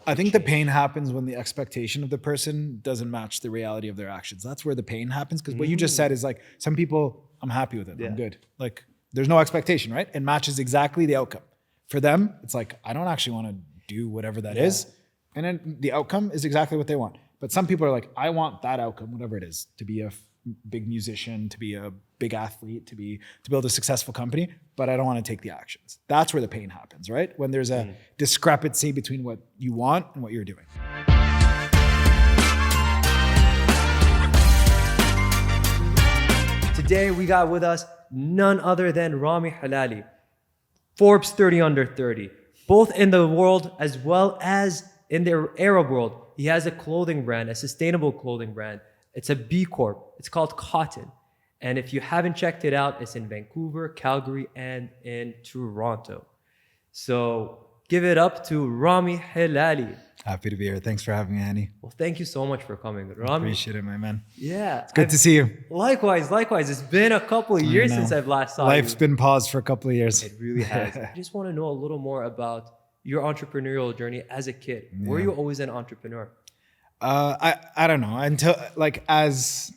I think the pain happens when the expectation of the person doesn't match the reality of their actions. That's where the pain happens. Because what you just said is like, some people, I'm happy with it. I'm good. Like, there's no expectation, right? It matches exactly the outcome. For them, it's like, I don't actually want to do whatever that is. And then the outcome is exactly what they want. But some people are like, I want that outcome, whatever it is, to be a big musician, to be a big athlete, to build a successful company, but I don't want to take the actions. That's where the pain happens, right? When there's a discrepancy between what you want and what you're doing. Today we got with us none other than Rami Helali, Forbes 30 under 30, both in the world as well as in the Arab world. He has a clothing brand, a sustainable clothing brand. It's a B-Corp. It's called Kotn. And if you haven't checked it out, it's in Vancouver, Calgary, and in Toronto. So give it up to Rami Helali. Happy to be here. Thanks for having me, Hani. Well, thank you so much for coming, Rami. Appreciate it, my man. Yeah. It's good to see you. Likewise. It's been a couple of years since I've last saw you. Life's been paused for a couple of years. It really has. I just want to know a little more about your entrepreneurial journey as a kid. Were you always an entrepreneur? I don't know. Until like as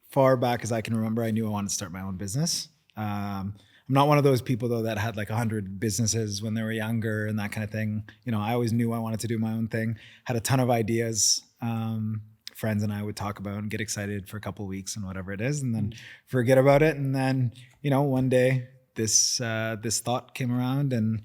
far back as I can remember, I knew I wanted to start my own business. I'm not one of those people though that had like 100 businesses when they were younger and that kind of thing. You know, I always knew I wanted to do my own thing. Had a ton of ideas. Friends and I would talk about and get excited for a couple of weeks and whatever it is, and then forget about it. And then, you know, one day this thought came around, and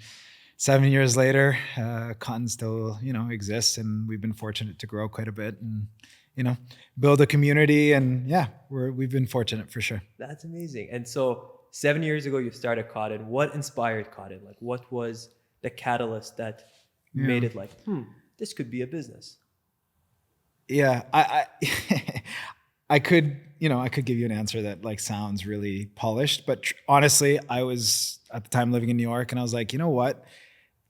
7 years later, Kotn still, you know, exists, and we've been fortunate to grow quite a bit and, you know, build a community. And yeah, we've been fortunate for sure. That's amazing. And so 7 years ago, you started Kotn. What inspired Kotn? Like, what was the catalyst that made it like, this could be a business? Yeah, I could give you an answer that like sounds really polished, but honestly, I was at the time living in New York, and I was like, you know what?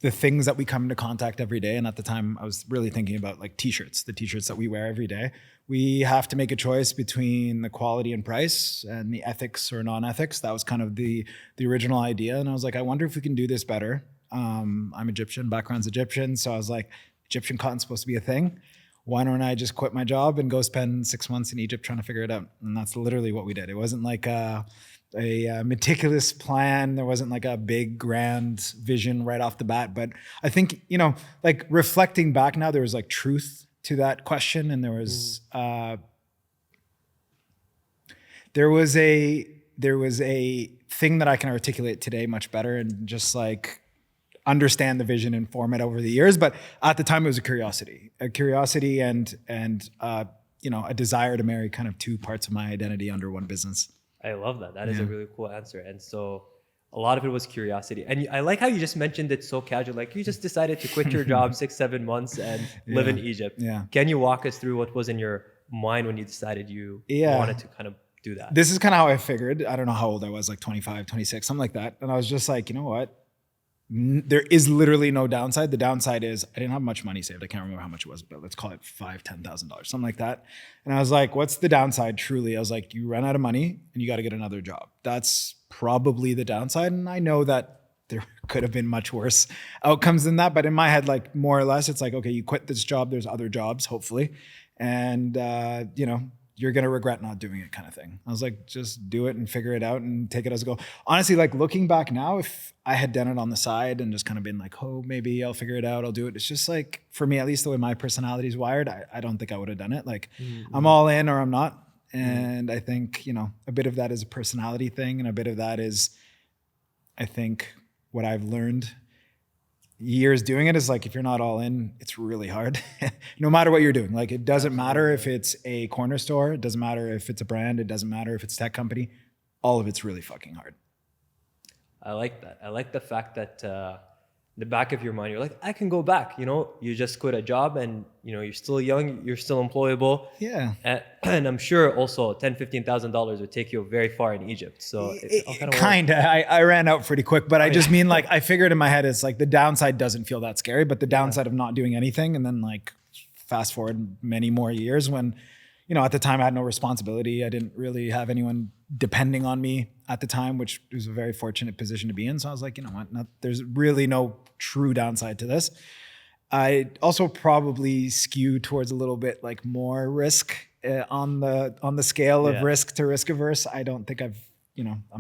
The things that we come into contact every day, and at the time I was really thinking about like t-shirts, the t-shirts that we wear every day. We have to make a choice between the quality and price and the ethics or non-ethics. That was kind of the original idea. And I was like, I wonder if we can do this better. I'm Egyptian, background's Egyptian. So I was like, Egyptian cotton's supposed to be a thing. Why don't I just quit my job and go spend 6 months in Egypt trying to figure it out? And that's literally what we did. It wasn't like a meticulous plan. There wasn't like a big grand vision right off the bat. But I think, you know, like reflecting back now, there was like truth to that question. And there was a thing that I can articulate today much better and just like understand the vision and form it over the years. But at the time it was a curiosity and you know, a desire to marry kind of two parts of my identity under one business. I love that. That is a really cool answer. And so a lot of it was curiosity. And I like how you just mentioned it so casual. Like you just decided to quit your job 6-7 months and live in Egypt. Yeah. Can you walk us through what was in your mind when you decided you wanted to kind of do that? This is kind of how I figured. I don't know how old I was, like 25, 26, something like that. And I was just like, you know what? There is literally no downside. The downside is I didn't have much money saved. I can't remember how much it was, but let's call it $5,000, $10,000, something like that. And I was like, what's the downside truly? I was like, you run out of money and you got to get another job. That's probably the downside. And I know that there could have been much worse outcomes than that. But in my head, like more or less, it's like, okay, you quit this job. There's other jobs, hopefully. And, you know, you're going to regret not doing it kind of thing. I was like, just do it and figure it out and take it as a go. Honestly, like looking back now, if I had done it on the side and just kind of been like, oh, maybe I'll figure it out, I'll do it. It's just like, for me, at least the way my personality is wired, I don't think I would have done it. Like I'm all in or I'm not. And I think, you know, a bit of that is a personality thing. And a bit of that is, I think what I've learned years doing it is like, if you're not all in, it's really hard. No matter what you're doing. Like it doesn't matter if it's a corner store, it doesn't matter if it's a brand, it doesn't matter if it's a tech company, all of it's really fucking hard. I like that. I like the fact that the back of your mind, you're like, I can go back, you know, you just quit a job and, you know, you're still young, you're still employable. Yeah. And I'm sure also $10,000, $15,000 would take you very far in Egypt. So I ran out pretty quick, but I just mean like, I figured in my head, it's like the downside doesn't feel that scary, but the downside of not doing anything. And then like fast forward many more years when, you know, at the time I had no responsibility. I didn't really have anyone depending on me at the time, which was a very fortunate position to be in. So I was like, you know what, there's really no true downside to this. I also probably skew towards a little bit like more risk on the scale of risk to risk averse. I don't think I'm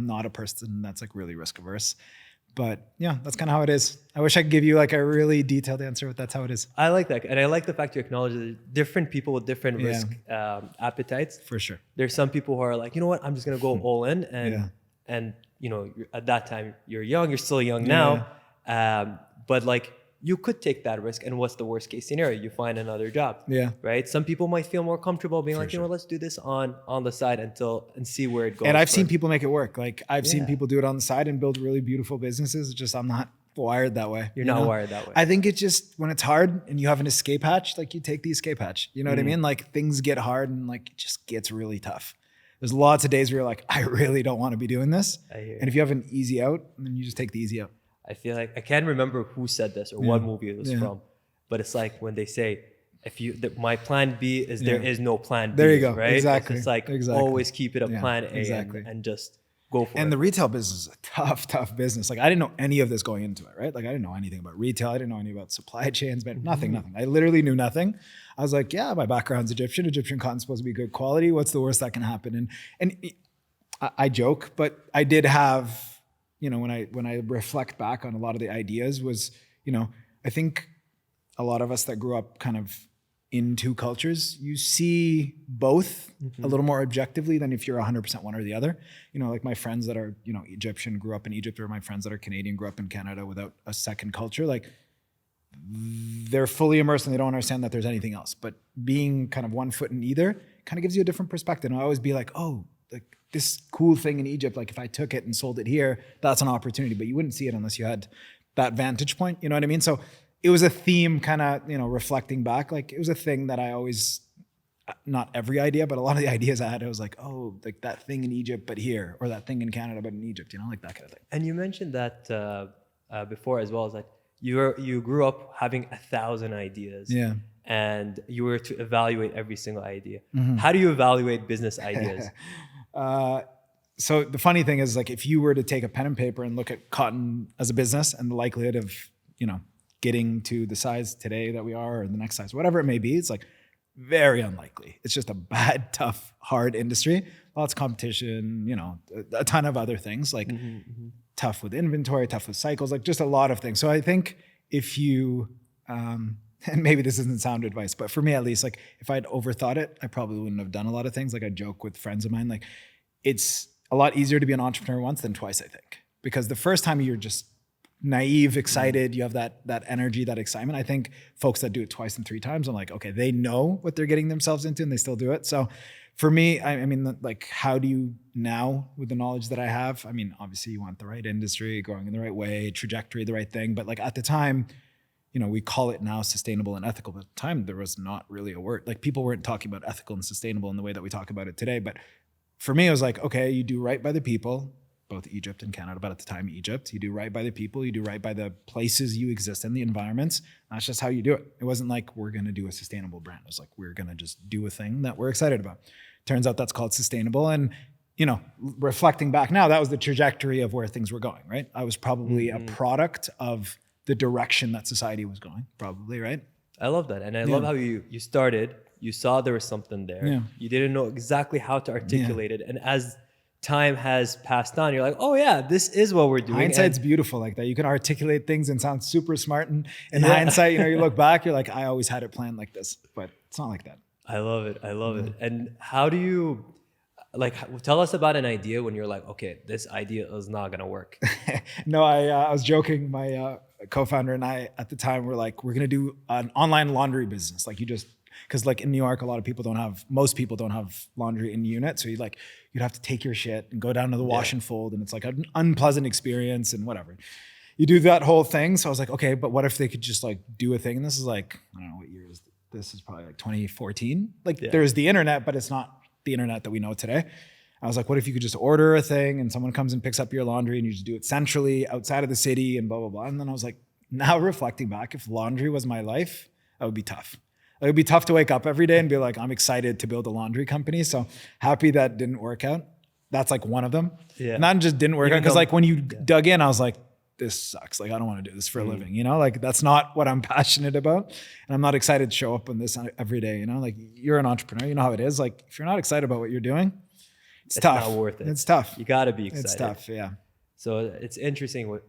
not a person that's like really risk averse. But yeah, that's kind of how it is. I wish I could give you like a really detailed answer, but that's how it is. I like that. And I like the fact you acknowledge that different people with different risk appetites. For sure. There's some people who are like, you know what, I'm just going to go all in. And at that time, you're young, you're still young now. But like, you could take that risk, and what's the worst case scenario? You find another job. Yeah. Right. Some people might feel more comfortable being like, you know, let's do this on the side and see where it goes. And I've seen people make it work. Like I've seen people do it on the side and build really beautiful businesses. It's just I'm not wired that way. You're not wired that way. I think it's just when it's hard and you have an escape hatch, like you take the escape hatch. You know what I mean? Like things get hard and like it just gets really tough. There's lots of days where you're like, I really don't want to be doing this. And if you have an easy out, then you just take the easy out. I feel like I can't remember who said this or what movie it was from, but it's like when they say, my plan B is there is no plan B. There you go. Right? Exactly. It's like always keep it a plan A and just go for it. And the retail business is a tough business. Like I didn't know any of this going into it, right? Like I didn't know anything about retail. I didn't know anything about supply chains, but nothing. I literally knew nothing. I was like, yeah, my background's Egyptian. Egyptian cotton's supposed to be good quality. What's the worst that can happen? And I joke, but I did have, when I reflect back on a lot of the ideas was, I think a lot of us that grew up kind of in two cultures, you see both a little more objectively than if you're 100% one or the other. Like my friends that are, Egyptian, grew up in Egypt, or my friends that are Canadian, grew up in Canada without a second culture. Like they're fully immersed and they don't understand that there's anything else. But being kind of one foot in either kind of gives you a different perspective. And I always be like, oh, like this cool thing in Egypt, like if I took it and sold it here, that's an opportunity. But you wouldn't see it unless you had that vantage point. You know what I mean? So it was a theme kind of, reflecting back. Like it was a thing that I always, not every idea, but a lot of the ideas I had, I was like, oh, like that thing in Egypt, but here, or that thing in Canada, but in Egypt, like that kind of thing. And you mentioned that before as well, as like you grew up having 1,000 ideas. Yeah. And you were to evaluate every single idea. How do you evaluate business ideas? So the funny thing is, like, if you were to take a pen and paper and look at Kotn as a business and the likelihood of, getting to the size today that we are, or the next size, whatever it may be, it's like very unlikely. It's just a bad, tough, hard industry. Lots of competition, a ton of other things, like tough with inventory, tough with cycles, like just a lot of things. So I think if you, and maybe this isn't sound advice, but for me at least, like if I'd overthought it, I probably wouldn't have done a lot of things. Like I joke with friends of mine, like it's a lot easier to be an entrepreneur once than twice, I think. Because the first time you're just naive, excited, you have that energy, that excitement. I think folks that do it twice and three times, I'm like, okay, they know what they're getting themselves into and they still do it. So for me, I mean, like, how do you now, with the knowledge that I have, I mean, obviously you want the right industry, going in the right way, trajectory, the right thing. But like at the time, we call it now sustainable and ethical, but at the time there was not really a word. Like people weren't talking about ethical and sustainable in the way that we talk about it today. But for me, it was like, okay, you do right by the people, both Egypt and Canada, but at the time Egypt, you do right by the people, you do right by the places you exist in, the environments. That's just how you do it. It wasn't like we're going to do a sustainable brand. It was like, we're going to just do a thing that we're excited about. Turns out that's called sustainable. And, reflecting back now, that was the trajectory of where things were going, right? I was probably a product of the direction that society was going, probably, right? I love that. And I love how you started, you saw there was something there. Yeah. You didn't know exactly how to articulate it. And as time has passed on, you're like, oh yeah, this is what we're doing. Hindsight's beautiful like that. You can articulate things and sound super smart. And in hindsight, you look back, you're like, I always had it planned like this, but it's not like that. I love it. I love it. And how do you, tell us about an idea when you're like, okay, this idea is not going to work. No, I was joking. My co-founder and I at the time were like, we're going to do an online laundry business. Like because like in New York, most people don't have laundry in unit. So you'd have to take your shit and go down to the wash and fold. And it's like an unpleasant experience and whatever. You do that whole thing. So I was like, okay, but what if they could just like do a thing? And this is like, I don't know what year is this is probably like 2014. There's the internet, but it's not the internet that we know today. I was like, what if you could just order a thing and someone comes and picks up your laundry and you just do it centrally outside of the city and blah, blah, blah. And then I was like, now reflecting back, if laundry was my life, that would be tough. It would be tough to wake up every day and be like, I'm excited to build a laundry company. So happy that didn't work out. That's like one of them. Yeah. And that just didn't work out because like when you dug in, I was like, this sucks. Like, I don't want to do this for a living, you know, like that's not what I'm passionate about. And I'm not excited to show up on this every day, you know, like you're an entrepreneur, you know how it is. Like if you're not excited about what you're doing, it's tough. Not worth it. It's tough. You got to be excited. It's tough. Yeah. So it's interesting what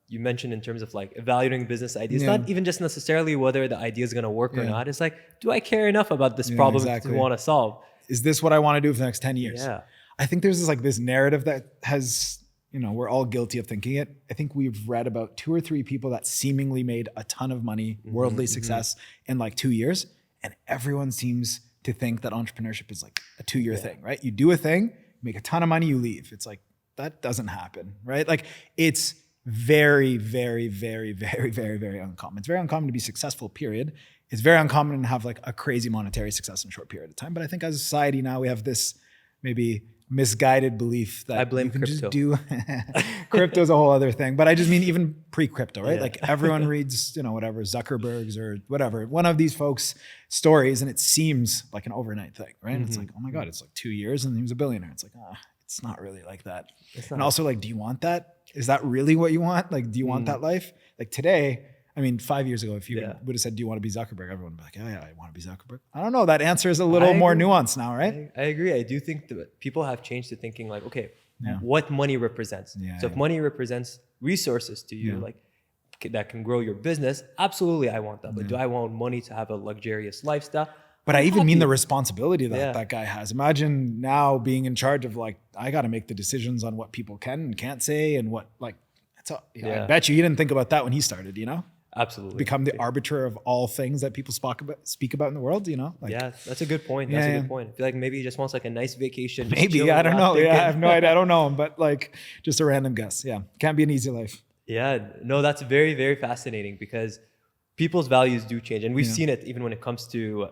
you mentioned in terms of like evaluating business ideas. Not even just necessarily whether the idea is going to work or not. It's like, do I care enough about this problem to want to solve? Is this what I want to do for the next 10 years? Yeah. I think there's this narrative that has, you know, we're all guilty of thinking it. I think we've read about 2 or 3 people that seemingly made a ton of money, worldly success in like 2 years. And everyone seems to think that entrepreneurship is like a 2-year thing, right? You do a thing, make a ton of money, you leave. It's like, that doesn't happen, right? Like it's very, very, very, very, very, very uncommon. It's very uncommon to be successful, period. It's very uncommon to have like a crazy monetary success in a short period of time. But I think as a society now, we have this maybe misguided belief that I blame you can crypto. just do crypto's a whole other thing. But I just mean even pre-crypto, right? Like everyone reads, you know, whatever, Zuckerberg's or whatever, one of these folks' stories, and it seems like an overnight thing, right? It's like, oh my God, it's like 2 years and he was a billionaire. It's like, it's not really like that. And also like, do you want that? Is that really what you want? Like, do you want that life? Like today, I mean, 5 years ago, if you would have said, do you want to be Zuckerberg? Everyone would be like, yeah, I want to be Zuckerberg. I don't know. That answer is a little more nuanced now, right? I agree. I do think that people have changed to thinking like, okay, what money represents. So if money represents resources to you, like that can grow your business, absolutely I want that. But do I want money to have a luxurious lifestyle? But I even mean the responsibility that that guy has. Imagine now being in charge of like, I got to make the decisions on what people can and can't say and what like, I bet you he didn't think about that when he started, you know? Absolutely. Become the arbiter of all things that people speak about in the world, you know? Like, yeah, that's a good point. That's a good point. I feel like maybe he just wants like a nice vacation. Maybe, I don't know. Yeah, I have no idea. I don't know him, but like just a random guess. Yeah, can't be an easy life. Yeah, no, that's very, very fascinating because people's values do change. And we've seen it even when it comes to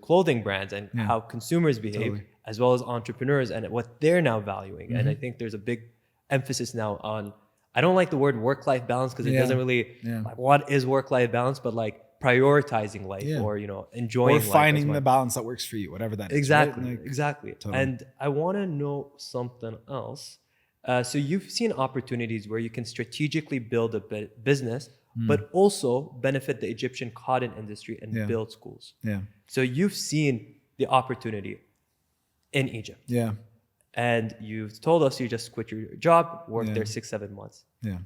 clothing brands and how consumers behave, as well as entrepreneurs and what they're now valuing. And I think there's a big emphasis now on, I don't like the word work-life balance because it doesn't really, like, what is work-life balance, but like prioritizing life or, you know, enjoying life. Or finding the balance that works for you, whatever that is. Exactly, right? Like, exactly. Totally. And I want to know something else. So you've seen opportunities where you can strategically build a business, but also benefit the Egyptian cotton industry and build schools. Yeah. So you've seen the opportunity in Egypt. Yeah. And you've told us you just quit your job, worked there 6-7 months. Yeah.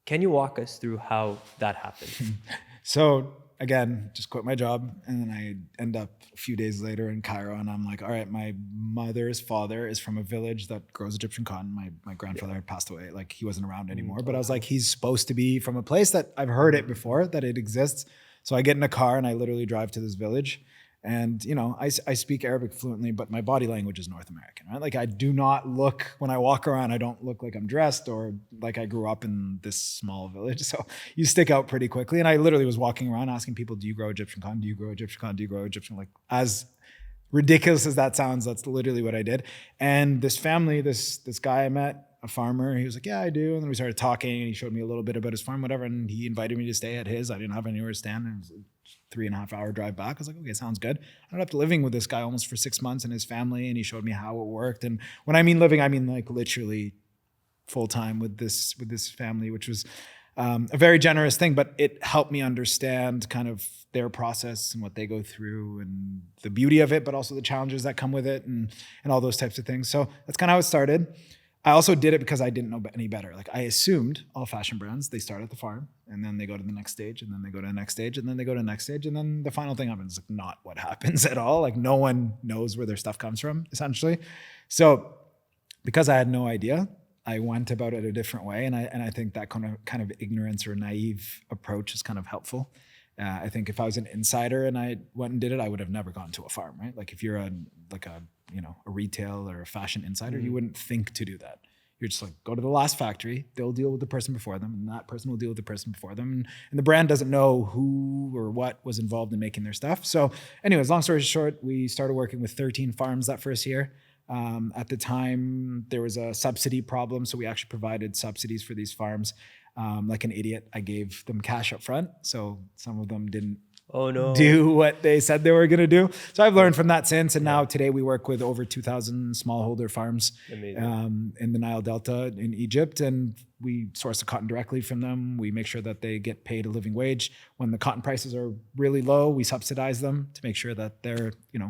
Can you walk us through how that happened? So again, just quit my job, and then I end up a few days later in Cairo, and I'm like, all right, my mother's father is from a village that grows Egyptian cotton. My grandfather had passed away, like he wasn't around anymore, but I was like, he's supposed to be from a place that I've heard it before, that it exists. So I get in a car and I literally drive to this village. And, you know, I speak Arabic fluently, but my body language is North American, right? Like I do not look, when I walk around, I don't look like I'm dressed or like I grew up in this small village. So you stick out pretty quickly. And I literally was walking around asking people, do you grow Egyptian cotton? Do you grow Egyptian cotton? Do you grow Egyptian? Like, as ridiculous as that sounds, that's literally what I did. And this family, this guy I met, a farmer, he was like, yeah, I do. And then we started talking and he showed me a little bit about his farm, whatever. And he invited me to stay at his. I didn't have anywhere to stand. And it was a 3.5 hour drive back. I was like, okay, sounds good. I ended up living with this guy almost for 6 months and his family. And he showed me how it worked. And when I mean living, I mean like literally full time with this family, which was a very generous thing, but it helped me understand kind of their process and what they go through and the beauty of it, but also the challenges that come with it and all those types of things. So that's kind of how it started. I also did it because I didn't know any better. Like I assumed all fashion brands, they start at the farm and then they go to the next stage and then they go to the next stage and then they go to the next stage. And then the final thing happens. Like not what happens at all. Like no one knows where their stuff comes from essentially. So because I had no idea, I went about it a different way. And I think that kind of ignorance or naive approach is kind of helpful. I think if I was an insider and I went and did it, I would have never gone to a farm, right? Like if you're a retail or a fashion insider, you wouldn't think to do that. You're just like, go to the last factory, they'll deal with the person before them, and that person will deal with the person before them. And the brand doesn't know who or what was involved in making their stuff. So anyways, long story short, we started working with 13 farms that first year. At the time, there was a subsidy problem. So we actually provided subsidies for these farms. Like an idiot, I gave them cash up front. So some of them didn't Oh no. do what they said they were going to do. So I've learned from that since. And now today we work with over 2,000 smallholder farms in the Nile Delta in Egypt. And we source the cotton directly from them. We make sure that they get paid a living wage. When the cotton prices are really low, we subsidize them to make sure that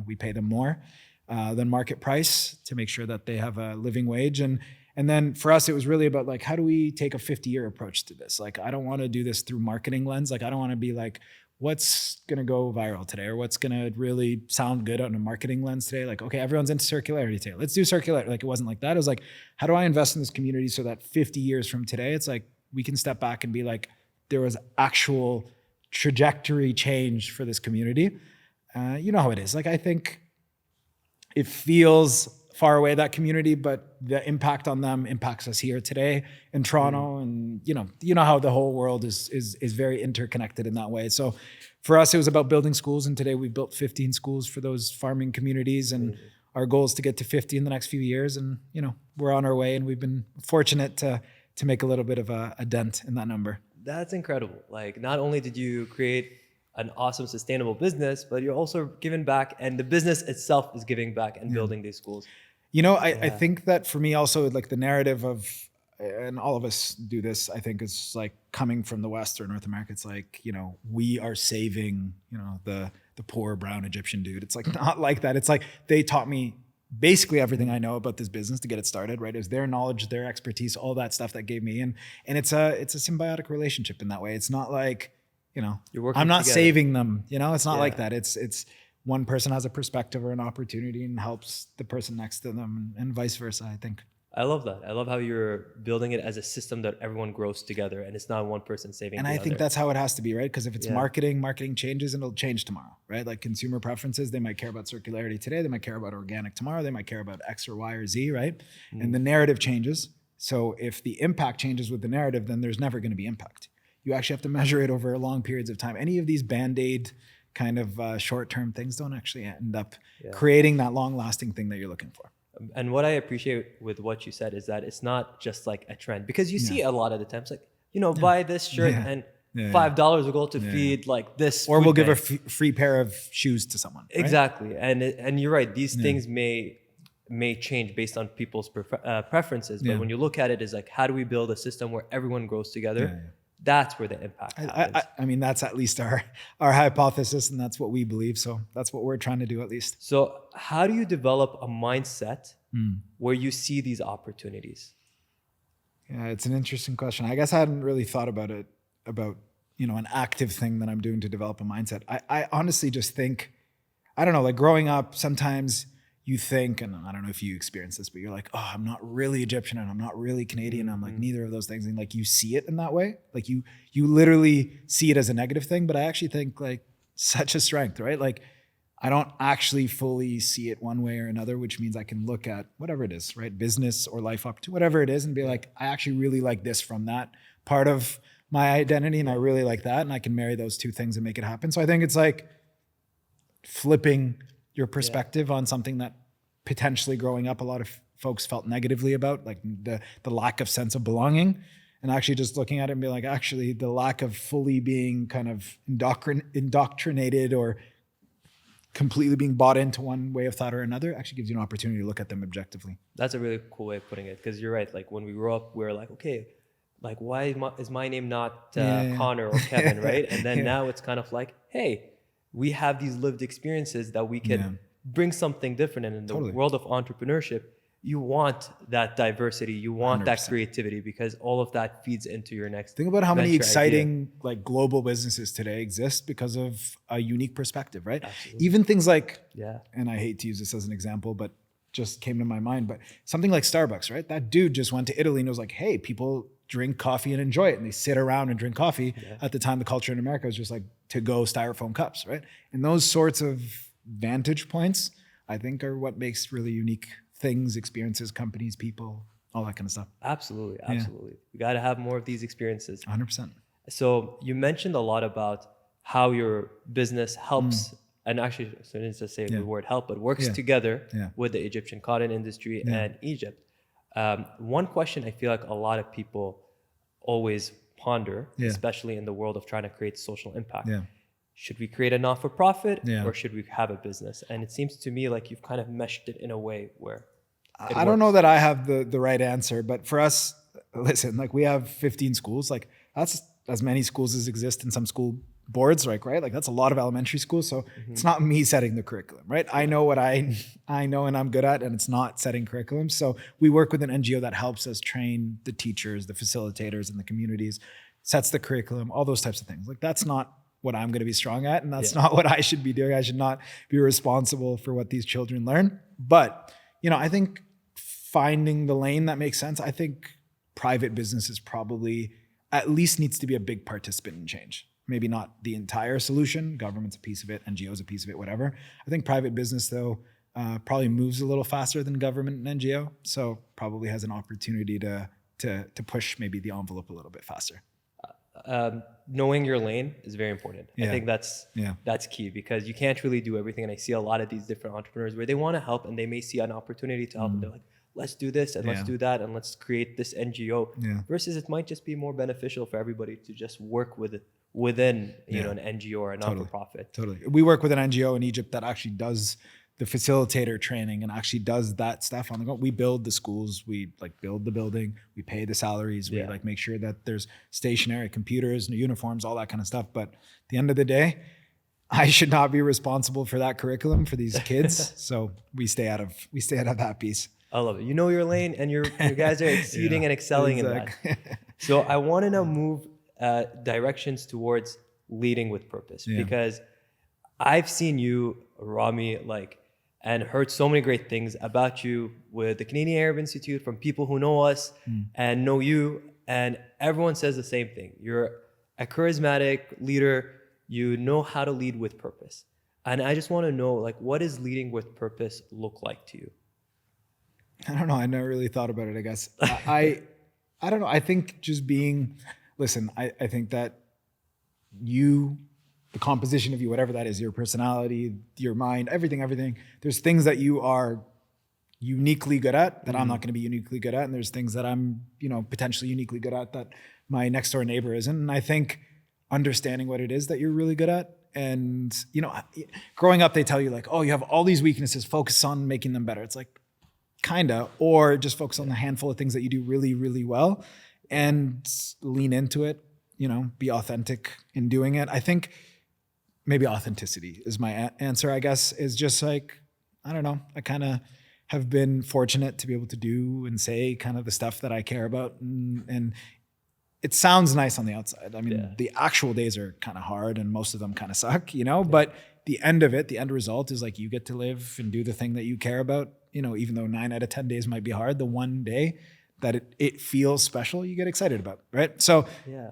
we pay them more than market price to make sure that they have a living wage. And then for us, it was really about like, how do we take a 50-year approach to this? Like, I don't want to do this through marketing lens. Like, I don't want to be like, what's going to go viral today, or what's going to really sound good on a marketing lens today? Like, okay, everyone's into circularity today. Let's do circularity. Like, it wasn't like that. It was like, how do I invest in this community so that 50 years from today, it's like, we can step back and be like, there was actual trajectory change for this community. You know how it is. Like, I think it feels far away, that community, but the impact on them impacts us here today in Toronto. And you know how the whole world is very interconnected in that way. So for us, it was about building schools. And today we built 15 schools for those farming communities. And our goal is to get to 50 in the next few years. And, we're on our way, and we've been fortunate to make a little bit of a dent in that number. That's incredible. Like, not only did you create an awesome sustainable business, but you're also giving back, and the business itself is giving back and building these schools. I think that for me also, like, the narrative of, and all of us do this, I think, is like coming from the West or North America. It's like, we are saving, the poor brown Egyptian dude. It's like not like that. It's like they taught me basically everything I know about this business to get it started, right? It was their knowledge, their expertise, all that stuff that gave me. And it's a symbiotic relationship in that way. It's not like, You're working I'm not together. saving them, it's not like that. It's one person has a perspective or an opportunity and helps the person next to them, and vice versa, I think. I love that. I love how you're building it as a system that everyone grows together, and it's not one person saving And the I other. think that's how it has to be, right? Because if it's marketing changes, and it'll change tomorrow, right? Like consumer preferences, they might care about circularity today, they might care about organic tomorrow, they might care about X or Y or Z, right? And the narrative changes. So if the impact changes with the narrative, then there's never going to be impact. You actually have to measure it over long periods of time. Any of these Band-Aid kind of short-term things don't actually end up creating that long-lasting thing that you're looking for. And what I appreciate with what you said is that it's not just like a trend, because you see a lot of the times, like, buy this shirt and $5 will go to feed like this. Or food we'll give a bank. free pair of shoes to someone. Right? Exactly. And you're right. These things may change based on people's preferences. But when you look at it, it's like, how do we build a system where everyone grows together? That's where the impact happens. I mean, that's at least our hypothesis, and that's what we believe. So that's what we're trying to do, at least. So how do you develop a mindset where you see these opportunities? Yeah, it's an interesting question. I guess I hadn't really thought about it, an active thing that I'm doing to develop a mindset. I honestly just think, I don't know, like growing up, sometimes you think, and I don't know if you experience this, but you're like, oh, I'm not really Egyptian and I'm not really Canadian. I'm like neither of those things. And like you see it in that way. Like you literally see it as a negative thing, but I actually think like such a strength, right? Like I don't actually fully see it one way or another, which means I can look at whatever it is, right? Business or life opportunity, whatever it is, and be like, I actually really like this from that part of my identity, and I really like that. And I can marry those two things and make it happen. So I think it's like flipping your perspective on something that potentially growing up a lot of folks felt negatively about, like the lack of sense of belonging, and actually just looking at it and be like, actually the lack of fully being kind of indoctrinated or completely being bought into one way of thought or another actually gives you an opportunity to look at them objectively. That's a really cool way of putting it, because you're right. Like when we grew up, we were like, okay, like why is my name not Connor or Kevin, right? And then now it's kind of like, hey, we have these lived experiences that we can bring something different. And in the world of entrepreneurship, you want that diversity, you want 100%. That creativity, because all of that feeds into your next. Think about how many exciting like global businesses today exist because of a unique perspective, right? Absolutely. Even things like, and I hate to use this as an example, but just came to my mind, but something like Starbucks, right? That dude just went to Italy and was like, hey, people drink coffee and enjoy it. And they sit around and drink coffee. At the time, the culture in America was just like to-go styrofoam cups, right? And those sorts of vantage points, I think, are what makes really unique things, experiences, companies, people, all that kind of stuff. Absolutely. We got to have more of these experiences. 100%. So you mentioned a lot about how your business helps, and actually, so I didn't just say the word help, but works together with the Egyptian cotton industry and Egypt. One question I feel like a lot of people always ponder, especially in the world of trying to create social impact. should we create a not-for-profit Yeah. or should we have a business? And it seems to me like you've kind of meshed it in a way where I don't know that I have the right answer, but for us, listen, like we have 15 schools. Like that's as many schools as exist in some school boards, like, right? Like that's a lot of elementary schools. So it's not me setting the curriculum, right? I know what I know and I'm good at, and it's not setting curriculum. So we work with an NGO that helps us train the teachers, the facilitators in the communities, sets the curriculum, all those types of things. Like that's not what I'm going to be strong at, and that's not what I should be doing. I should not be responsible for what these children learn. But, I think finding the lane that makes sense, I think private business is probably at least needs to be a big participant in change. Maybe not the entire solution. Government's a piece of it, NGO's a piece of it, whatever. I think private business, though, probably moves a little faster than government and NGO. So probably has an opportunity to push maybe the envelope a little bit faster. Knowing your lane is very important. I think that's key, because you can't really do everything. And I see a lot of these different entrepreneurs where they want to help and they may see an opportunity to help and they're like, let's do this and let's do that and let's create this NGO. Versus it might just be more beneficial for everybody to just work within an NGO or a not-for-profit. Totally. We work with an NGO in Egypt that actually does the facilitator training and actually does that stuff on the go. We build the schools, we build the building, we pay the salaries, we make sure that there's stationary computers, uniforms, all that kind of stuff. But at the end of the day, I should not be responsible for that curriculum for these kids. So we stay out of that piece. I love it. You know your lane, and you guys are exceeding and excelling in that. So I want to now move directions towards leading with purpose, because I've seen you, Rami, and heard so many great things about you with the Canadian Arab Institute from people who know us and know you, and everyone says the same thing. You're a charismatic leader. You know how to lead with purpose. And I just want to know, what does leading with purpose look like to you? I don't know. I never really thought about it, I guess. I don't know. I think just I think that the composition of you, whatever that is, your personality, your mind, everything, there's things that you are uniquely good at that I'm not going to be uniquely good at. And there's things that I'm, potentially uniquely good at that my next door neighbor isn't. And I think understanding what it is that you're really good at. And, growing up, they tell you you have all these weaknesses, focus on making them better. It's kinda, or just focus on the handful of things that you do really, really well and lean into it, be authentic in doing it. I think maybe authenticity is my answer, I guess, is just I don't know. I kind of have been fortunate to be able to do and say kind of the stuff that I care about. And it sounds nice on the outside. I mean, the actual days are kind of hard and most of them kind of suck, but the end of it, the end result is you get to live and do the thing that you care about, even though 9 out of 10 days might be hard, the one day that it feels special, you get excited about, right? So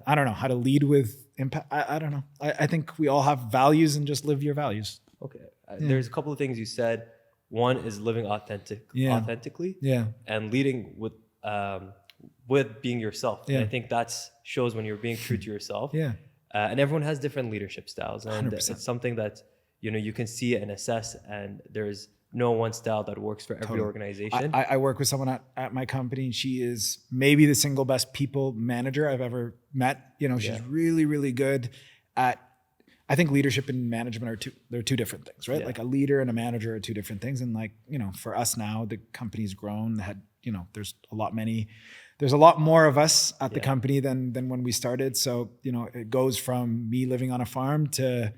I don't know how to lead with impact. I don't know. I think we all have values and just live your values. Okay. There's a couple of things you said. One is living authentically and leading with being yourself. And I think that shows when you're being true to yourself. And everyone has different leadership styles. And 100%. It's something that, you can see and assess, and there's no one style that works for every organization. I work with someone at my company, and she is maybe the single best people manager I've ever met. She's really, really good at, I think leadership and management they're two different things, right? A leader and a manager are two different things. And for us now, the company's grown, there's a lot more of us at the company than when we started. So, it goes from me living on a farm to,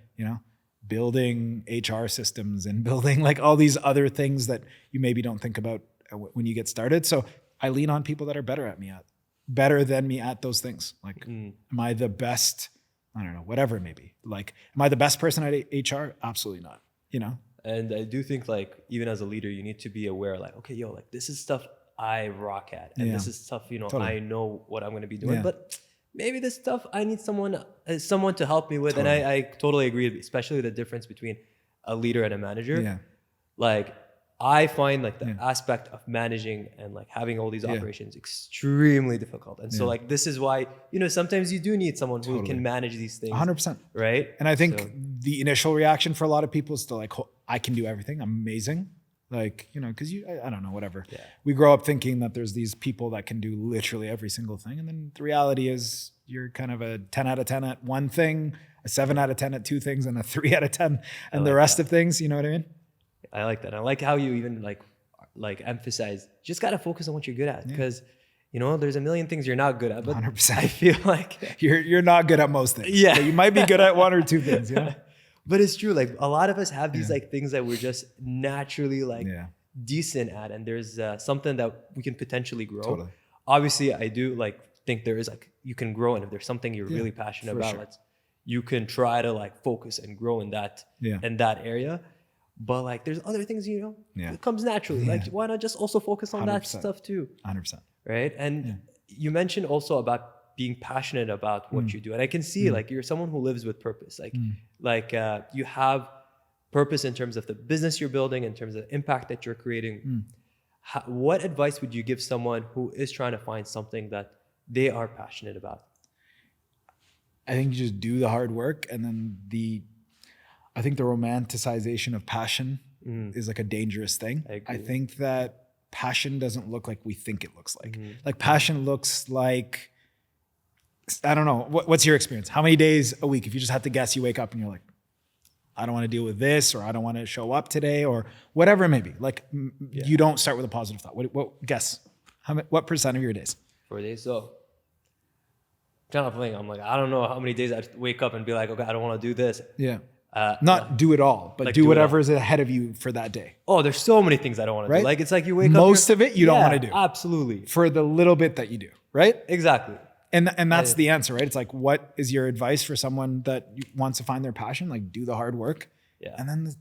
building HR systems and building all these other things that you maybe don't think about when you get started. So I lean on people that are better than me at those things. Am I the best? I don't know, whatever it may be. Am I the best person at HR? Absolutely not, And I do think even as a leader, you need to be aware, okay, this is stuff I rock at. And this is stuff, totally. I know what I'm going to be doing, but maybe this stuff I need someone to help me with. Totally. And I totally agree, especially the difference between a leader and a manager. I find the aspect of managing and having all these operations extremely difficult. And so this is why, sometimes you do need someone who can manage these things. 100%. Right? And I think the initial reaction for a lot of people is to I can do everything. I'm amazing. Because I don't know, whatever. We grow up thinking that there's these people that can do literally every single thing. And then the reality is you're kind of a 10 out of 10 at one thing, a 7 out of 10 at 2 things and a 3 out of 10 and the rest of things. You know what I mean? I like that. I like how you even like emphasize, just got to focus on what you're good at, because you know, there's a million things you're not good at, but 100%. I feel like you're not good at most things. Yeah. But you might be good at 1 or 2 things, you know? But it's true. Like a lot of us have these like things that we're just naturally like decent at, and there's something that we can potentially grow. Totally. Obviously, I do like think there is like you can grow, and if there's something you're really passionate about, sure. you can try to like focus and grow in that area. But like there's other things, you know, it comes naturally. Like why not just also focus on that stuff too? 100%. Right. And you mentioned also about being passionate about what you do, and I can see like you're someone who lives with purpose. Like you have purpose in terms of the business you're building, in terms of the impact that you're creating. What advice would you give someone who is trying to find something that they are passionate about? I think you just do the hard work, and then I think the romanticization of passion is like a dangerous thing. I think that passion doesn't look like we think it looks like. Like passion looks like, I don't know, what's your experience? How many days a week, if you just have to guess, you wake up and you're like, I don't want to deal with this, or I don't want to show up today, or whatever it may be. Like you don't start with a positive thought. What guess? What percent of your days? 4 days. So kind of thing. I'm like, I don't know how many days I wake up and be like, okay, I don't want to do this. Yeah. Not do it all, but like do whatever is ahead of you for that day. Oh, there's so many things I don't want to do. Like it's like you wake up. Most of it you don't want to do. Absolutely. For the little bit that you do, right? Exactly. And that's the answer, right? It's like, what is your advice for someone that wants to find their passion? Like do the hard work. Yeah. And then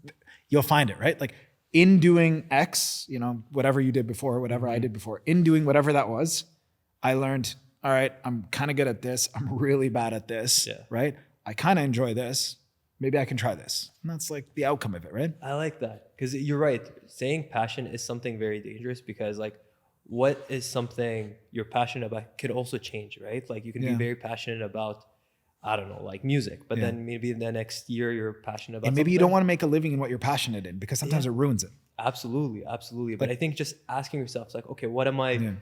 you'll find it, right? Like in doing X, you know, whatever you did before, whatever I did before, in doing whatever that was, I learned, all right, I'm kind of good at this. I'm really bad at this, right? I kind of enjoy this. Maybe I can try this. And that's like the outcome of it, right? I like that. Because you're right. Saying passion is something very dangerous, because like what is something you're passionate about could also change, right? Like you can be very passionate about, I don't know, like music, but then maybe in the next year you're passionate about and maybe something. you don't want to make a living in what you're passionate in, because sometimes it ruins it. Absolutely. Absolutely. But I think just asking yourself, it's like, okay, what am I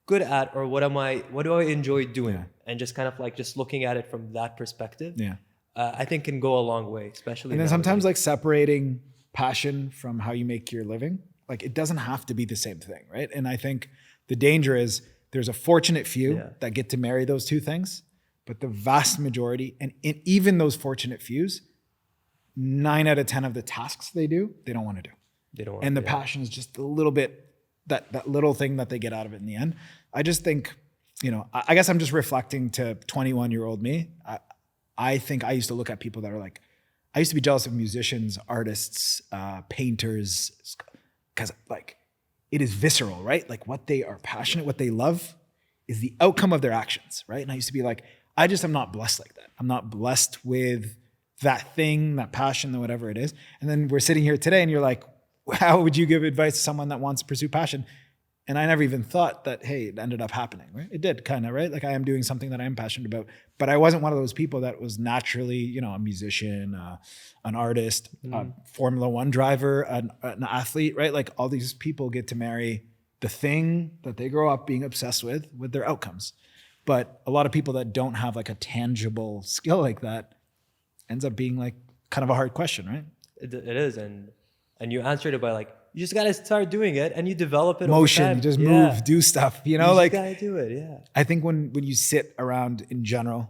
good at, or what do I enjoy doing? And just kind of like just looking at it from that perspective. I think can go a long way, especially. And then sometimes like separating passion from how you make your living, like it doesn't have to be the same thing, right? And I think the danger is there's a fortunate few that get to marry those two things, but the vast majority, and even those fortunate fews, 9 out of 10 of the tasks they do, they don't want to do. They don't want. And the passion is just a little bit, that little thing that they get out of it in the end. I just think, you know, I guess I'm just reflecting to 21-year-old me. I think I used to look at people that are like, I used to be jealous of musicians, artists, painters, because like it is visceral, right? Like what they are passionate, what they love is the outcome of their actions, right? And I used to be like, I just am not blessed like that. I'm not blessed with that thing, that passion, that whatever it is. And then we're sitting here today and you're like, how would you give advice to someone that wants to pursue passion? And I never even thought that, hey, it ended up happening, right? It did kind of, right? Like I am doing something that I am passionate about, but I wasn't one of those people that was naturally, you know, a musician, an artist, a Formula One driver, an athlete, right? Like all these people get to marry the thing that they grow up being obsessed with their outcomes. But a lot of people that don't have like a tangible skill like that ends up being like kind of a hard question, right? It is. And you answered it by like, you just got to start doing it and you develop it. Motion, over time. You just move, do stuff, you know, you just got to do it. Yeah. I think when you sit around in general,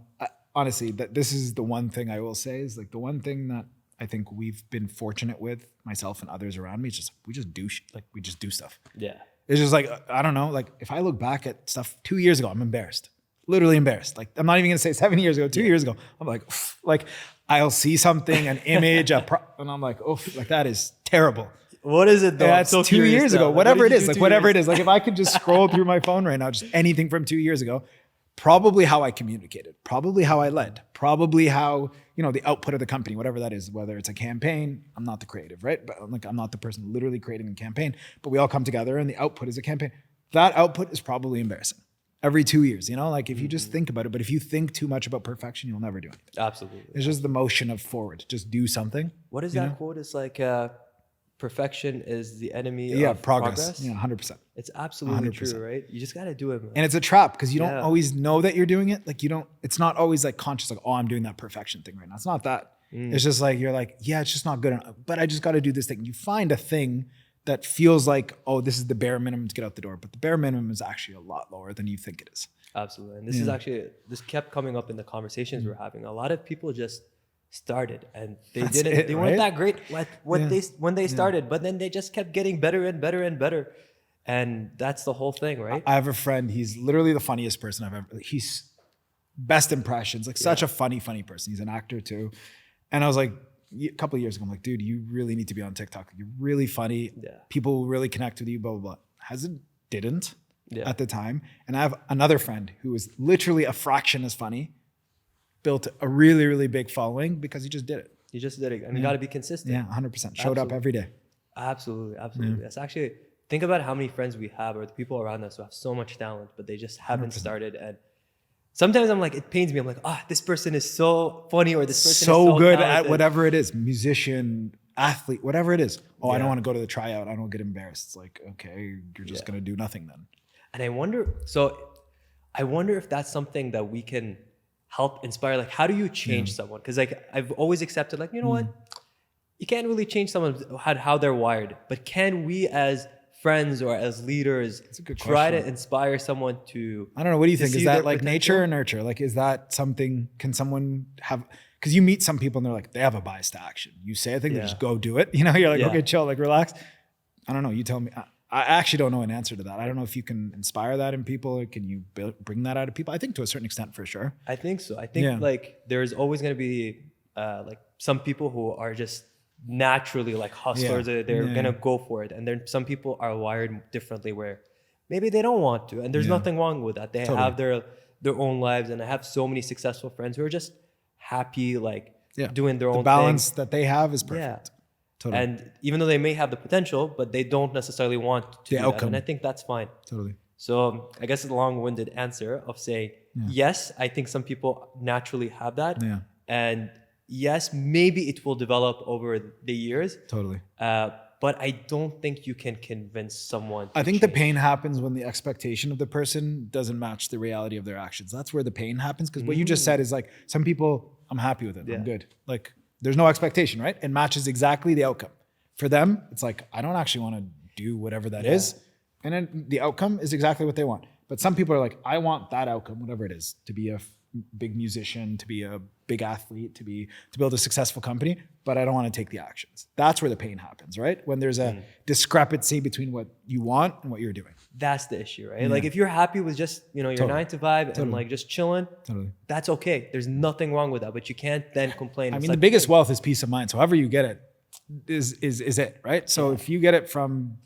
honestly, that this is the one thing I will say is like the one thing that I think we've been fortunate with, myself and others around me, is just, we just do stuff. Yeah. It's just like, I don't know, like if I look back at stuff 2 years ago, I'm embarrassed, literally embarrassed. Like I'm not even gonna say 7 years ago, 2 years ago, I'm like I'll see something, an image, and I'm like, like that is terrible. What is it though? That's so 2 years ago, whatever it is, like whatever it is. Like if I could just scroll through my phone right now, just anything from 2 years ago, probably how I communicated, probably how I led, probably how, you know, the output of the company, whatever that is, whether it's a campaign, I'm not the creative, right? But like, I'm not the person literally creating a campaign, but we all come together and the output is a campaign. That output is probably embarrassing every 2 years, you know, like if you just think about it, but if you think too much about perfection, you'll never do anything. Absolutely. It's just the motion of forward, just do something. What is that quote? It's like, perfection is the enemy of progress. Yeah, 100%. It's absolutely 100%. true, right? You just got to do it, man. And it's a trap because you don't Yeah. always know that you're doing it. Like it's not always like conscious, like, oh, I'm doing that perfection thing right now. It's not that. It's just like, you're like, yeah, it's just not good enough, but I just got to do this thing. You find a thing that feels like, oh, this is the bare minimum to get out the door. But the bare minimum is actually a lot lower than you think it is. Absolutely. And this kept coming up in the conversations we're having. A lot of people just started and they weren't that great at when they started, but then they just kept getting better and better and better. And that's the whole thing, right? I have a friend, he's literally the funniest person I've ever, he's best impressions, like such a funny person. He's an actor too. And I was like, a couple of years ago, I'm like, dude, you really need to be on TikTok. You're really funny. Yeah. People will really connect with you, blah, blah, blah. Didn't at the time. And I have another friend who was literally a fraction as funny, built a really, really big following because he just did it. You just did it. And you got to be consistent. Yeah, 100%. Showed up every day. Absolutely. That's actually, think about how many friends we have or the people around us who have so much talent, but they just haven't 100%. Started. And sometimes I'm like, it pains me. I'm like, this person is so funny, or this person is so good talented. at whatever it is, musician, athlete, whatever it is. Oh, I don't want to go to the tryout. I don't get embarrassed. It's like, okay, you're just going to do nothing then. And I wonder if that's something that we can help inspire. Like, how do you change someone? Because like, I've always accepted, like, you know what? You can't really change someone how they're wired, but can we as friends or as leaders try to inspire someone to, I don't know, what do you think? Is that like nature or nurture? Like, is that something, can someone have, because you meet some people and they're like, they have a bias to action. You say a thing, they just go do it. You know, you're like, okay, chill, like relax. I don't know, you tell me. I actually don't know an answer to that. I don't know if you can inspire that in people, or can you bring that out of people? I think to a certain extent, for sure. I think so. I think like there's always going to be like some people who are just naturally like hustlers. They're going to go for it. And then some people are wired differently where maybe they don't want to. And there's nothing wrong with that. They have their own lives. And I have so many successful friends who are just happy, like doing their own thing. The balance that they have is perfect. Totally. And even though they may have the potential, but they don't necessarily want to do that. And I think that's fine. Totally. So I guess it's a long-winded answer of saying, yes, I think some people naturally have that. Yeah. And yes, maybe it will develop over the years. Totally. But I don't think you can convince someone. I think the pain happens when the expectation of the person doesn't match the reality of their actions. That's where the pain happens. Because what you just said is like, some people, I'm happy with it. I'm good. Like, there's no expectation, right? It matches exactly the outcome. For them, it's like, I don't actually want to do whatever that is. And then the outcome is exactly what they want. But some people are like, I want that outcome, whatever it is, to be a big musician, to be a big athlete, to build a successful company, but I don't want to take the actions. That's where the pain happens, right? When there's a discrepancy between what you want and what you're doing. That's the issue, right? Like if you're happy with just, your 9 to 5 and like just chilling, that's okay. There's nothing wrong with that, but you can't then complain. I mean, the biggest wealth is peace of mind. So however you get it is it, right? So if you get it from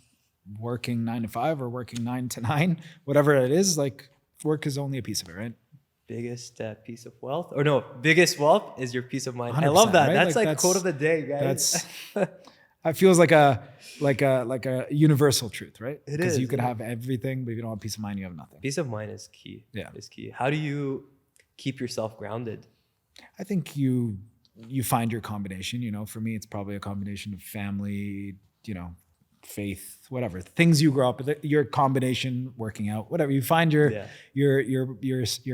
working 9 to 5 or working 9 to 9, whatever it is, like work is only a piece of it, right? Biggest piece of wealth, or no, biggest wealth is your peace of mind. I love that. Right? That's like quote of the day, guys. It feels like a universal truth, right? It is. Because you could have everything, but if you don't have peace of mind, you have nothing. Peace of mind is key. Yeah, is key. How do you keep yourself grounded? I think you find your combination. For me, it's probably a combination of family, faith, whatever things you grow up with, your combination, working out, whatever you find your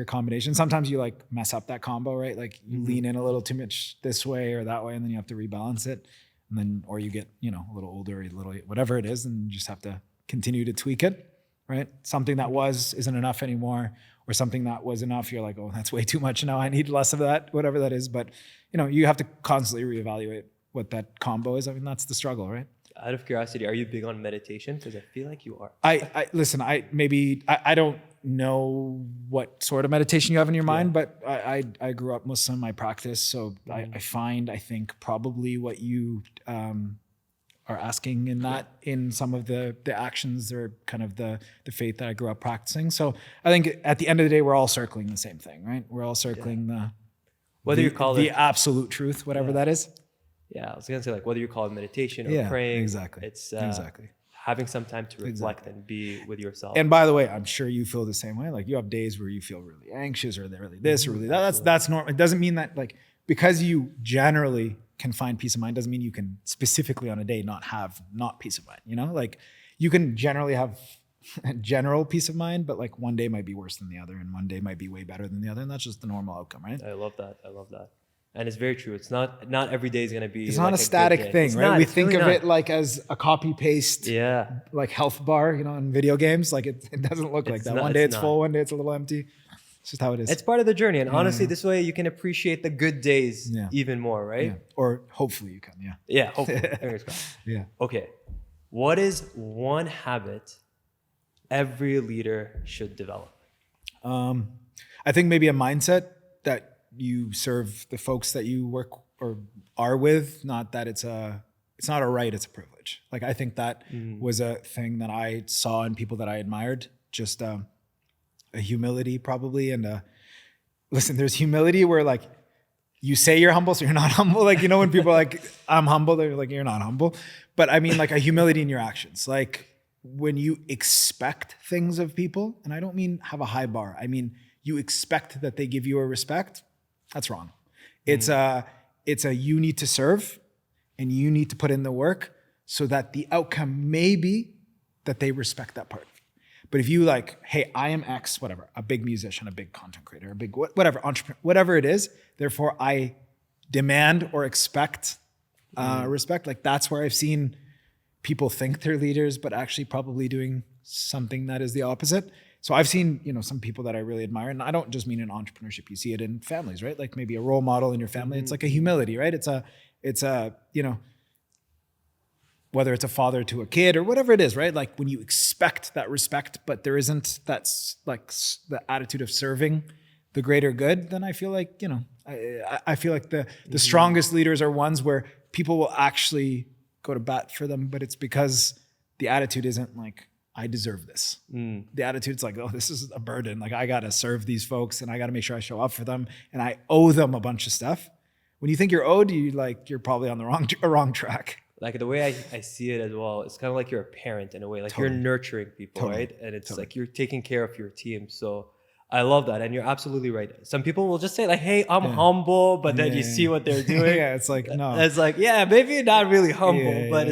combination. Sometimes you like mess up that combo, right? Like you lean in a little too much this way or that way, and then you have to rebalance it, and then or you get a little older, a little whatever it is, and you just have to continue to tweak it, right? Something that isn't enough anymore, or something that was enough, you're like, oh, that's way too much now, I need less of that, whatever that is. But you have to constantly reevaluate what that combo is. I mean, that's the struggle, right? Out of curiosity, are you big on meditation? Because I feel like you are. Listen, I don't know what sort of meditation you have in your mind, but I grew up Muslim, I practice. So I think probably what you are asking in some of the actions or kind of the faith that I grew up practicing. So I think at the end of the day, we're all circling the same thing, right? We're all circling the absolute truth, whatever that is. Yeah, I was going to say, like, whether you call it meditation or praying. Exactly. It's having some time to reflect and be with yourself. And by the way, I'm sure you feel the same way. Like, you have days where you feel really anxious or really this or really that. That's normal. It doesn't mean that, like, because you generally can find peace of mind doesn't mean you can specifically on a day not have not peace of mind. You know, like you can generally have general peace of mind, but like one day might be worse than the other and one day might be way better than the other. And that's just the normal outcome, right? I love that. And it's very true. It's not every day is going to be. It's like not a static thing, it's right? Not, We it's think really of not. it like as a copy paste, Yeah. like health bar, you know, in video games. Like it doesn't look like It's that. not- One day it's it's not. full, one day it's a little empty. It's just how it is. It's part of the journey. And honestly, this way you can appreciate the good days Yeah. even more, right? yeah. Or hopefully you can, yeah. Yeah, hopefully. Fingers crossed. Yeah. Okay. What is one habit every leader should develop? I think maybe a mindset that you serve the folks that you work or are with, not that it's not a right, it's a privilege. Like I think that was a thing that I saw in people that I admired, just a humility probably. And listen, there's humility where like you say you're humble, so you're not humble. Like, you know, when people are like, I'm humble, they're like, you're not humble. But I mean like a humility in your actions. Like when you expect things of people, and I don't mean have a high bar, I mean, you expect that they give you a respect, that's wrong. It's a you need to serve and you need to put in the work so that the outcome may be that they respect that part. But if you like, hey, I am X, whatever, a big musician, a big content creator, a big whatever, entrepreneur, whatever it is, therefore I demand or expect respect. Like that's where I've seen people think they're leaders, but actually probably doing something that is the opposite. So I've seen, you know, some people that I really admire, and I don't just mean in entrepreneurship. You see it in families, right? Like maybe a role model in your family. It's like a humility, right? It's a, you know, whether it's a father to a kid or whatever it is, right? Like when you expect that respect, but there isn't that's like the attitude of serving the greater good, then I feel like, you know, I feel like the strongest leaders are ones where people will actually go to bat for them, but it's because the attitude isn't like, I deserve this. The attitude's like, oh, this is a burden. Like I got to serve these folks and I got to make sure I show up for them and I owe them a bunch of stuff. When you think you're owed, you're probably on the wrong track. Like the way I see it as well, it's kind of like you're a parent in a way, like you're nurturing people, right? And it's like you're taking care of your team. So I love that. And you're absolutely right. Some people will just say like, hey, I'm humble, but then you see what they're doing. Yeah, it's like, no. It's like, yeah, maybe you're not really humble, but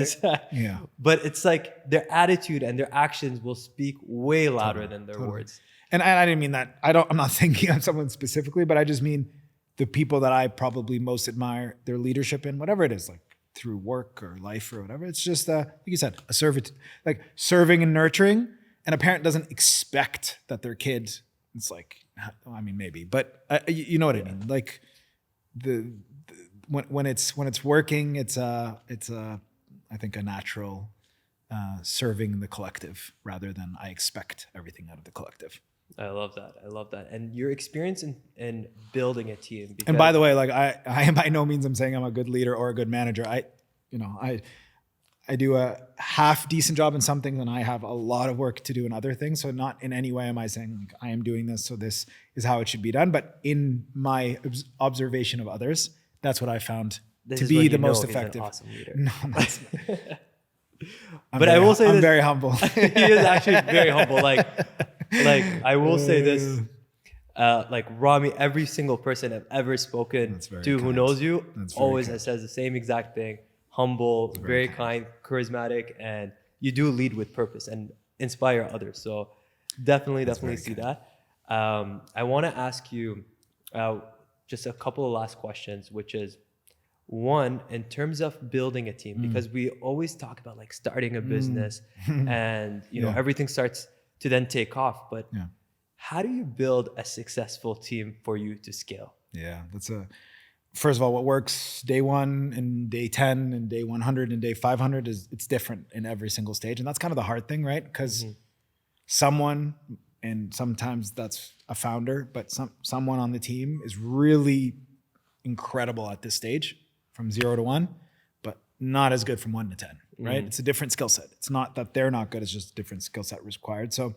yeah. But it's like their attitude and their actions will speak way louder than their words. And I didn't mean that. I'm not thinking of someone specifically, but I just mean the people that I probably most admire their leadership in, whatever it is, like through work or life or whatever. It's just, like you said, a servitude, like serving and nurturing. And a parent doesn't expect that their kid, it's like, I mean, maybe, but you know what I mean? Like when it's working, it's I think a natural serving the collective rather than I expect everything out of the collective. I love that. And your experience in building a team. And by the way, like I am by no means I'm saying I'm a good leader or a good manager. I do a half decent job in some things and I have a lot of work to do in other things. So not in any way am I saying like, I am doing this, so this is how it should be done. But in my observation of others, that's what I found to be the most effective. An awesome leader. No, that's but I will say I'm this. very humble. He is actually very humble. Like I will say this. Like Rami, every single person I've ever spoken to who knows you always says the same exact thing. Humble, very kind, charismatic, and you do lead with purpose and inspire others. So definitely see that. I want to ask you just a couple of last questions, which is one, in terms of building a team, because we always talk about like starting a business and you know everything starts to then take off. But how do you build a successful team for you to scale? Yeah, first of all, what works day 1 and day 10 and day 100 and day 500 it's different in every single stage. And that's kind of the hard thing, right? Because someone, and sometimes that's a founder, but someone on the team is really incredible at this stage from 0 to 1, but not as good from 1 to 10, right? It's a different skill set. It's not that they're not good, it's just a different skill set required. So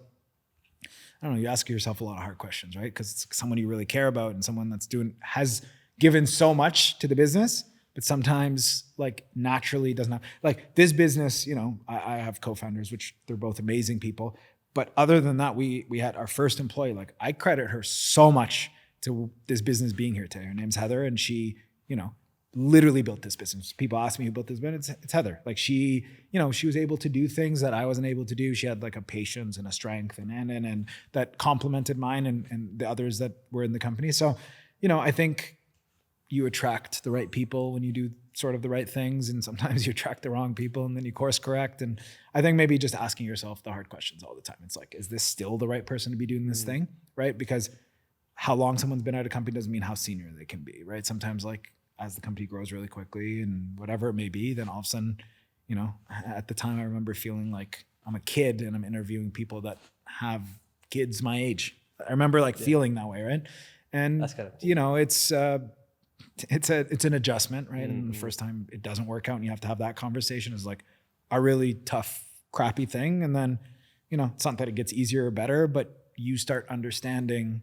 I don't know, you ask yourself a lot of hard questions, right? Because it's someone you really care about and someone that's has given so much to the business, but sometimes like naturally doesn't have, like this business, you know, I have co-founders, which they're both amazing people. But other than that, we had our first employee, like I credit her so much to this business being here today. Her name's Heather and she, you know, literally built this business. People ask me who built this business. It's Heather. Like she, she was able to do things that I wasn't able to do. She had like a patience and a strength and that complemented mine and the others that were in the company. So, I think you attract the right people when you do sort of the right things, and sometimes you attract the wrong people and then you course correct. And I think maybe just asking yourself the hard questions all the time. It's like, is this still the right person to be doing this thing? Right? Because how long someone's been at a company doesn't mean how senior they can be, right? Sometimes like as the company grows really quickly and whatever it may be, then all of a sudden, at the time I remember feeling like I'm a kid and I'm interviewing people that have kids my age. I remember like feeling that way, right? And That's kind of it's an adjustment, right? And the first time it doesn't work out and you have to have that conversation is like a really tough, crappy thing. And then, it's not that it gets easier or better, but you start understanding,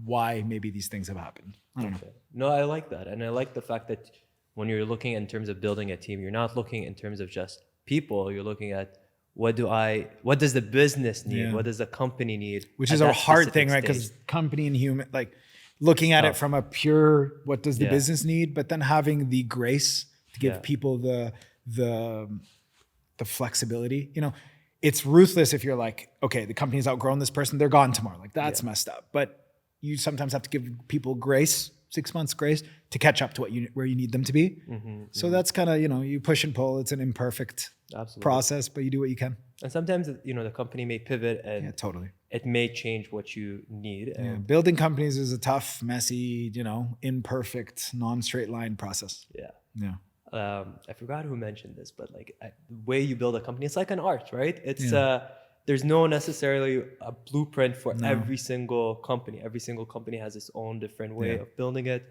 why maybe these things have happened. I don't know. No, I like that. And I like the fact that when you're looking in terms of building a team, you're not looking in terms of just people. You're looking at what does the business need? Yeah. What does the company need? Which at is a that hard specific thing, right? stage? Because company and human, like looking at it from a pure, what does the Yeah. business need? But then having the grace to give Yeah. people the flexibility, it's ruthless if you're like, okay, the company's outgrown this person, they're gone tomorrow. Like that's messed up. But you sometimes have to give people grace, 6 months grace to catch up to where you need them to be. So that's kind of, you push and pull. It's an imperfect Absolutely. process, but you do what you can. And sometimes, the company may pivot and Yeah, totally. it may change what you need. Yeah. And Building companies is a tough, messy, imperfect, non-straight line process. yeah. Yeah. I forgot who mentioned this, but like the way you build a company, it's like an art, right? It's Yeah. there's no necessarily a blueprint for every single company. Every single company has its own different way of building it,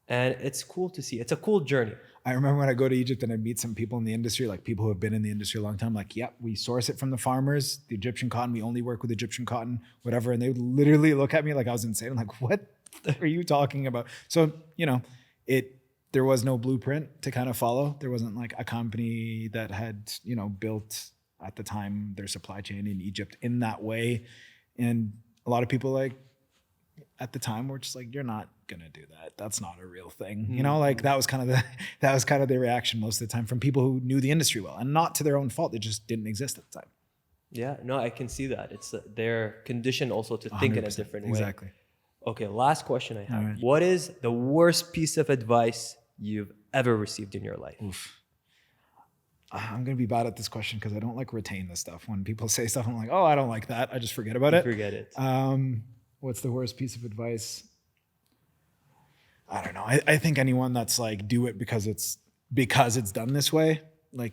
and it's cool to see. It's a cool journey. I remember when I go to Egypt and I meet some people in the industry, like people who have been in the industry a long time, like, yeah, we source it from the farmers, the Egyptian cotton, we only work with Egyptian cotton, whatever. And they would literally look at me like I was insane. I'm like, what are you talking about? So, there was no blueprint to kind of follow. There wasn't like a company that had, built at the time their supply chain in Egypt in that way. And a lot of people like at the time were just like, you're not gonna do that. That's not a real thing. Like that was kind of the reaction most of the time from people who knew the industry well, and not to their own fault. It just didn't exist at the time. Yeah, no, I can see that. It's they're conditioned also to think in a 100%. different way. Exactly. Okay, last question I have. All right. What is the worst piece of advice you've ever received in your life? Oof. I'm going to be bad at this question because I don't like retain this stuff. When people say stuff, I'm like, oh, I don't like that. I just forget about it. Forget it. What's the worst piece of advice? I don't know. I think anyone that's like, do it because it's done this way,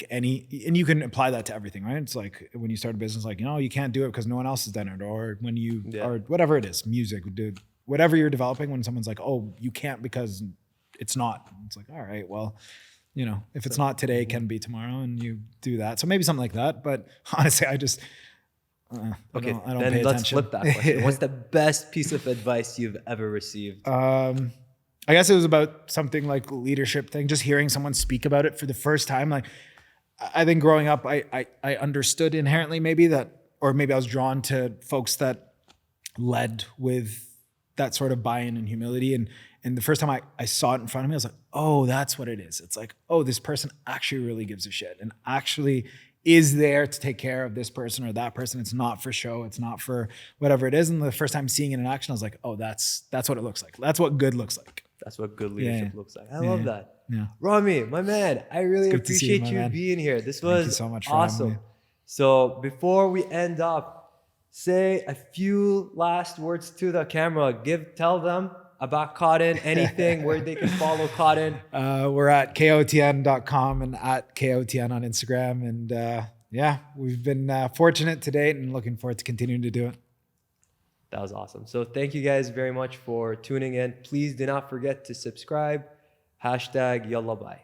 and you can apply that to everything, right? It's like when you start a business, like, you can't do it because no one else has done it. Or when you, or whatever it is, music, whatever you're developing, when someone's like, oh, you can't because it's not. It's like, all right, well, if it's not today, it can be tomorrow, and you do that. So maybe something like that. But honestly, I just, I don't then pay let's attention. flip that question. What's the best piece of advice you've ever received? I guess it was about something like leadership thing, just hearing someone speak about it for the first time. Like, I think growing up, I understood inherently maybe that, or maybe I was drawn to folks that led with that sort of buy-in and humility. And the first time I saw it in front of me, I was like, oh, that's what it is. It's like, oh, this person actually really gives a shit and actually is there to take care of this person or that person. It's not for show. It's not for whatever it is. And the first time seeing it in action, I was like, oh, that's what it looks like. That's what good looks like. That's what good leadership looks like. I love that. Yeah. Rami, my man, I really good to see you, appreciate my you man. being here. This Thank you was so much for having awesome. me. So before we end up, say a few last words to the camera. Tell them about Kotn, anything where they can follow Kotn. We're at kotn.com and at kotn on Instagram. And we've been fortunate to date and looking forward to continuing to do it. That was awesome. So thank you guys very much for tuning in. Please do not forget to subscribe. #Yalla bye.